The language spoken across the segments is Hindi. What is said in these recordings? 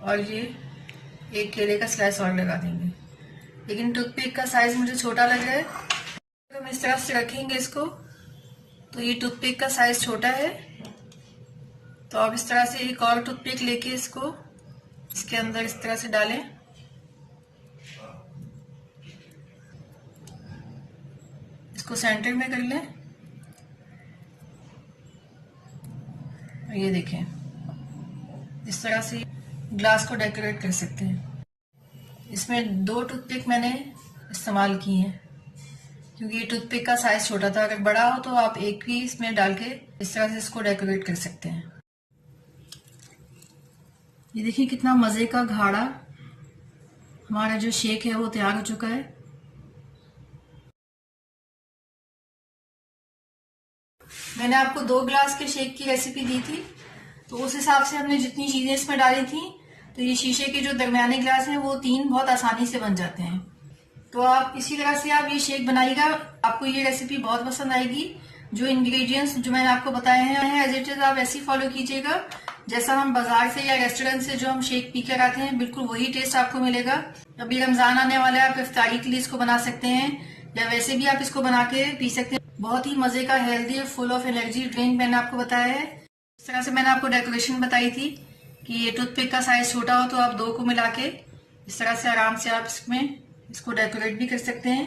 और ये एक केले का स्लाइस और लगा देंगे। लेकिन टूथपिक का साइज मुझे छोटा लग रहा है, तो हम इस तरह से रखेंगे इसको। तो ये टूथपिक का साइज छोटा है, तो आप इस तरह से एक और टूथपिक लेके इसको इसके अंदर इस तरह से डालें। इसको सेंटर में कर लें। ये देखें, इस तरह से ग्लास को डेकोरेट कर सकते हैं। इसमें 2 टूथपिक मैंने इस्तेमाल की हैं, क्योंकि ये टूथपिक का साइज छोटा था। अगर बड़ा हो तो आप एक भी इसमें डाल के इस तरह से इसको डेकोरेट कर सकते हैं। ये देखिए कितना मजे का गाढ़ा हमारा जो शेक है वो तैयार हो चुका है। मैंने आपको 2 ग्लास के शेक की रेसिपी दी थी, तो उस हिसाब से हमने जितनी चीजें इसमें डाली थी, तो ये शीशे के जो दरमियाने ग्लास हैं वो 3 बहुत आसानी से बन जाते हैं। तो आप इसी तरह से आप ये शेक बनाइएगा, आपको ये रेसिपी बहुत पसंद आएगी। जो इंग्रेडिएंट्स जो मैंने आपको बताए हैं एज इट इज आप ऐसे फॉलो कीजिएगा, जैसा हम बाजार से या रेस्टोरेंट से जो हम शेक पी कर आते हैं, बिल्कुल वही टेस्ट आपको मिलेगा। अभी रमजान आने वाला है, आप इफ्तारी के लिए इसको बना सकते हैं, या वैसे भी आप इसको बना के पी सकते हैं। बहुत ही मजे का healthy full of energy drink मैंने आपको बताया है। इस तरह से मैंने आपको डेकोरेशन बताई थी कि ये टूथपिक का साइज छोटा हो तो आप 2 को मिला के इस तरह से आराम से आप इसमें इसको डेकोरेट भी कर सकते हैं।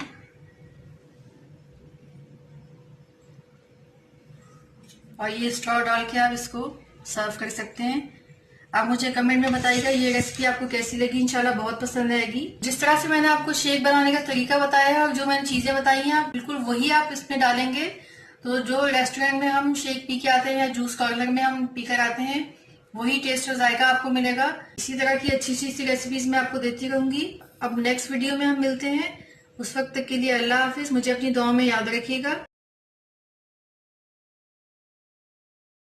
और ये स्ट्रॉ डाल के आप इसको सर्व कर सकते हैं। आप मुझे कमेंट में बताइएगा ये रेसिपी आपको कैसी लगी। इंशाल्लाह बहुत पसंद आएगी। जिस तरह से मैंने आपको शेक बनाने का तरीका बताया है और जो मैंने चीजें बताई हैं, आप बिल्कुल वही आप इसमें डालेंगे, तो जो रेस्टोरेंट में हम शेक पी के आते हैं या जूस कॉर्नर में हम पी कर आते हैं, वही टेस्ट और जायका आपको मिलेगा। इसी तरह की अच्छी सी रेसिपीज मैं आपको देती रहूंगी। अब नेक्स्ट वीडियो में हम मिलते हैं, उस वक्त तक के लिए अल्लाह हाफिज। मुझे अपनी दुआ में याद रखिएगा।